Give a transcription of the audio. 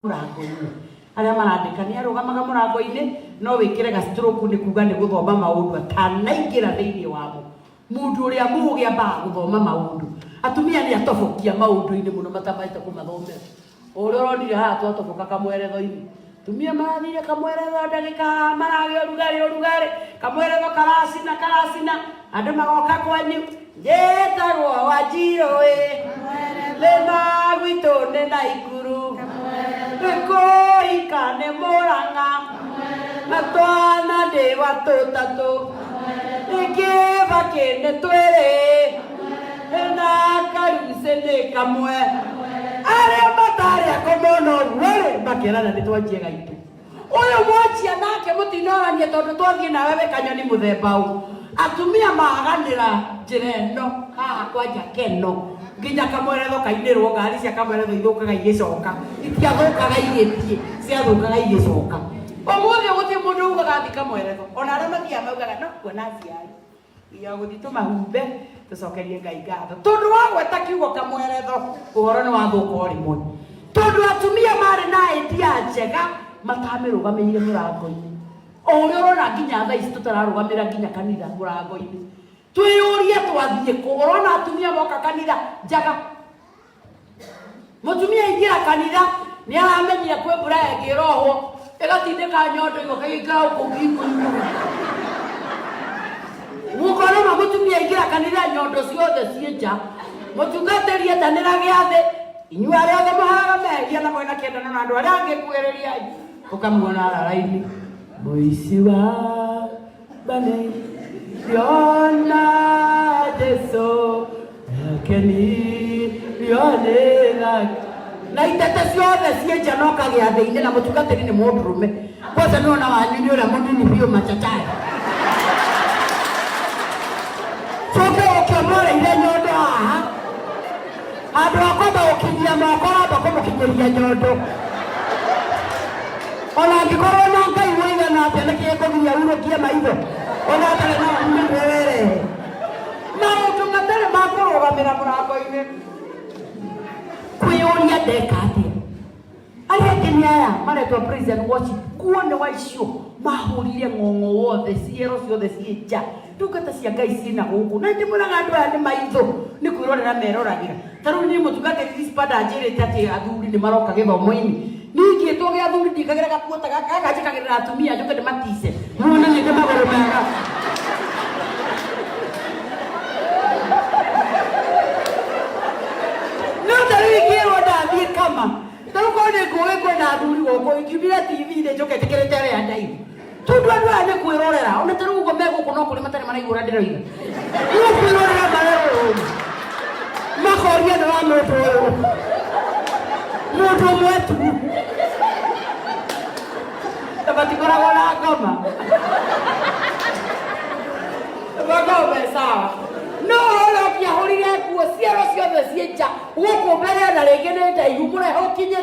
murango-ini aria marandikania rugamaga murango-ini no wikire ga stroke ni kuga ni guthoma maundu atanaingira thiini wamo mundu uria mugi amba guthoma maundu atumia ni atobokia maundu-ini muno matamaite kumathomera uria uronire haha twatoboka kamweretho-ini tumia mathire kamweretho ndagika marage urugari kamweretho karacina andu magoka kwanyu njĩtagwo Wanjiru lema gwitu ni Naikuru nĩkũhika nĩ Mũrang'a na twana ndĩ watũtatũ nĩkĩbakĩ nĩ twĩrĩ na karuci nĩ kamwe arĩa matarĩ akomono rũrĩ makĩrana nĩ twanjie gaitũ ũyũ mwanjia nake mũtinoranie tondũ twathiĩ nawe wĩ kanyoni mũthemba ũũ atumia maganĩra njĩra ĩno haha kwanja Keno nginya kamweretho kainĩrwo ngari cia kamweretho ithũkaga igĩcoka itiathũkaga igĩthiĩ ciathũkaga igĩcoka ũmũthĩ gũtirĩ mũndũ ugaga thiĩ kamweretho ona arĩa mathiaga maugaga no kuona aciari ia gũthiĩ tũmahumbe tũcokerie Ngai ngatho tondũ wagweta kiugo kamweretho ũhoro nĩ wathũka o rĩmwe tondũ atumia marĩ na idea njega matamĩrũgamĩire mũrango-inĩ o ũrĩa ũrona nginya thaa ici tũtararũgamĩra nginya kanitha mũrango-inĩ twĩyũrie twathiĩ kũ ũrona atumia moka kanitha njaga mũtumia aingĩra kanitha nĩ aramenyire kwĩ mbura ĩngĩrohwo ĩgatindĩka nyondo igoka igĩikara gũkũ ngingo-inĩ mũkonoma mũtumia aingĩra kanitha nyondo ciothe ciĩ nja mũtungatĩri endanĩra gĩathĩ inyuĩ arĩa othe mahaga mehia na mwena kĩendana na andũ arĩa angĩ kuĩrĩriai ũkamuona arara-inĩ mũici wa bane Yona Jesu kenirionera na itete ciothe ciĩ nja no kagĩathĩ-inĩ na mũtungatĩri nĩ mũndũrũme kwanza nĩ ona wanyu nĩ ũrĩa mũnini biũ machachae coke ũkĩmoreire nyondo haha handũ ha kwamba gũkinyia moko wamba kũmũkinyĩria nyondo ona angĩkorwo na Ngai mũigana atĩa nĩkĩ kũgiria urũkie maitho ona atarĩ na ũmĩrĩre werehe maũndũ matarĩ ma kũrũgamĩra mũrango-inĩ kwĩyũria ndeka atĩa arĩa angĩ nĩ aya maretwo praise and worship kuone wa icio mahũrire ng'ong'o wothe ciero ciothe ciĩ nja ndungata cia Ngai ciĩna gũkũ na ndĩmwĩraga andũ aya nĩ maitho nĩ kwĩrorera meroragĩra ta rĩu niĩ mũtungatĩri Dispada anjĩrĩte atĩ athuri nĩ maroka gĩthomo-inĩ ningĩ tũgĩ athuri ndikagĩra gakuo ta gaka njĩkagĩrĩra atumia njoke ndĩmatice muone nĩ ndĩ magũrũ mega no ta rĩu ingĩrwo ndathiĩ kama ta rĩu korwo nĩ ngũĩ kwenda athuri gũkũ ingiumire TV-inĩ njoke njĩkĩrĩte arĩa ndaihu tondũ andũ aya nĩ kwĩrorera ona ta rĩu ũguo me gũkũ no kũrĩ matarĩ maraigũra ndĩroiga nĩ kwĩrorera marerwo makoria nĩ wa mũndũ ũyũ mũndũ ũmwe tu matikoragwo na ngoma magome sawa no ũrona ũkĩahũrire nguo ciero ciothe ciĩ nja gũkũ mbere na rĩngĩ nĩ ndaihu mũrehe ũkinyĩte